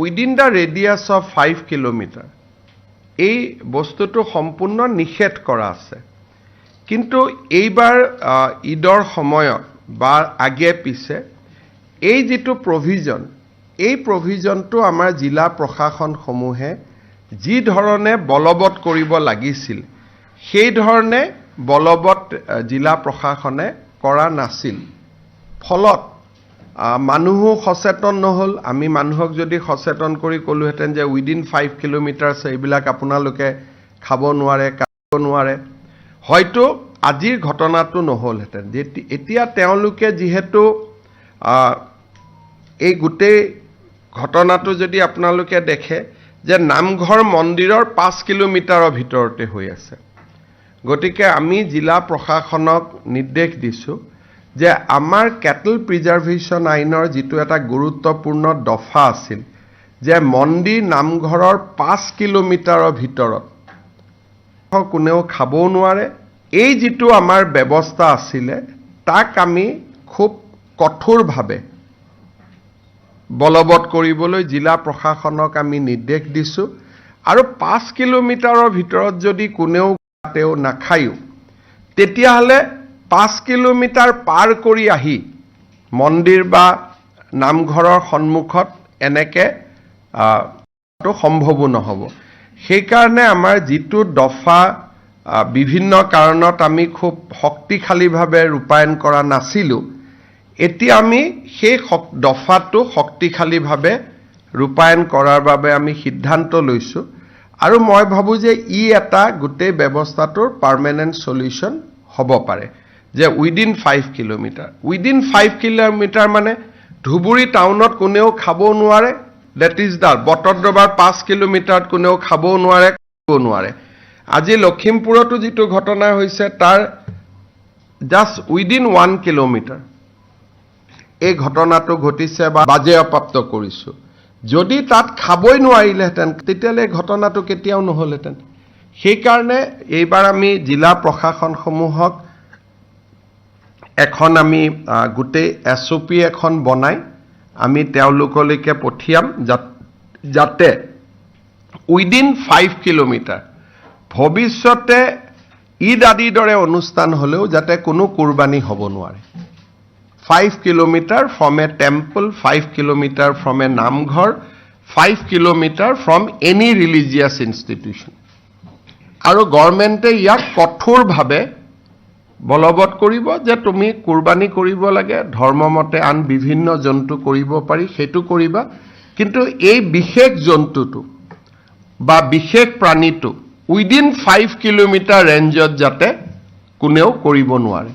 Within the radius of 5 kilometre এই বস্তুটো সম্পূৰ্ণ নিষেধ কৰা আছে কিন্তু এইবাৰ ঈদৰ সময়ত বা আগে পিছে এই যেটো প্ৰভিজন এই প্ৰভিজনটো আমাৰ জিলা প্ৰশাসনসমূহে যি ধৰণে বলবৎ কৰিব লাগিছিল সেই ধৰণে বলবৎ জিলা প্ৰশাসনে কৰা নাছিল ফলত মানুহ সচেতন নহল আমি মানুহক যদি সচেতন কৰি কলোহেতেন যে উইদিন 5 কিলোমিটাৰছ এইবিলাক আপোনালোকে খাব নোৱাৰে কাটিব নোৱাৰে হয়তো আজিৰ ঘটনাটো নহলহেতেন এতিয়া তেওঁলোকে যেহেতু এই গোটেই ঘটনাটো যদি আপোনালোকে দেখে যে নামঘৰ মন্দিৰৰ 5 কিলোমিটাৰৰ ভিতৰতে হৈ আছে গতিকে আমি জিলা প্ৰশাসনক নিৰ্দেশ দিছো যে আমাৰ কেটল প্ৰিজাৰ্ভেশ্যন আইনৰ যেটো এটা গুৰুত্বপূৰ্ণ দফা আছিল যে মন্দিৰ নামঘৰৰ 5 কিলোমিটাৰৰ ভিতৰত কোনেও খাব নোৱাৰে এই যেটো আমাৰ ব্যৱস্থা আছিল তাক আমি খুব কঠোৰভাৱে বলবৎ কৰিবলৈ জিলা প্ৰশাসনক আমি নিৰ্দেশ দিছো আৰু 5 কিলোমিটাৰৰ ভিতৰত যদি কোনেও তেও নাখায়ো তেতিয়া হলে 5 কিলোমিটাৰ পাৰ কৰি আহি মন্দিৰ বা নামঘৰৰ সন্মুখত এনেকে তো সম্ভৱ নহব সেই কাৰণে আমাৰ যেটো দফা বিভিন্ন কাৰণত আমি খুব শক্তিশালীভাৱে ৰূপায়ণ কৰা নাছিলো এতিয়া আমি সেই দফাটো শক্তিশালীভাৱে ৰূপায়ণ কৰাৰ বাবে আমি সিদ্ধান্ত লৈছো আৰু মই ভাবো যে ই এটা গোটেই ব্যৱস্থাটোৰ পাৰ্মানেন্ট সলিউশন হ'ব পাৰে যে উইদিন 5 কিলোমিটাৰ মানে ধুবুৰী টাউনত কোনেও খাব নোৱাৰে দ্যাট ইজ দা বটদ্ৰবাৰ 5 কিলোমিটাৰত কোনেও খাব নোৱাৰে আজি লখিমপুৰতো যেটো ঘটনা হৈছে তাৰ জাস্ট উইদিন 1 কিলোমিটাৰ এই ঘটনাটো ঘটিছে বা বাজেয়াপ্ত কৰিছো যদি তাত খাবই নোৱাৰিলেহেঁতেন তেতিয়ালে ঘটনাটো কেতিয়াও নহলহেঁতেন সেই কাৰণে এইবাৰ আমি জিলা প্ৰশাসনসমূহক এখন আমি গোটেই এছওপি এখন বনাই আমি তেওঁলোকলৈকে পঠিয়াম যাতে উইদিন 5 কিলোমিটাৰ ভৱিষ্যতে ঈদ আদিৰ দৰে অনুষ্ঠান হলেও যাতে কোনো কুৰবানী হ'ব নোৱাৰে 5 kilometer from a temple, 5 kilometer from a namghar, 5 kilometer from any religious institution. আৰু গভৰ্ণমেণ্টে ইয়াক কঠোৰভাৱে বলবৎ কৰিব যে তুমি কুৰবানী কৰিব লাগে ধৰ্মমতে আন বিভিন্ন জন্তু কৰিব পাৰি সেইটো কৰিবা কিন্তু এই বিশেষ জন্তুটো বা বিশেষ প্ৰাণীটো উইদিন 5 কিলোমিটাৰ ৰেঞ্জত যাতে কোনেও কৰিব নোৱাৰে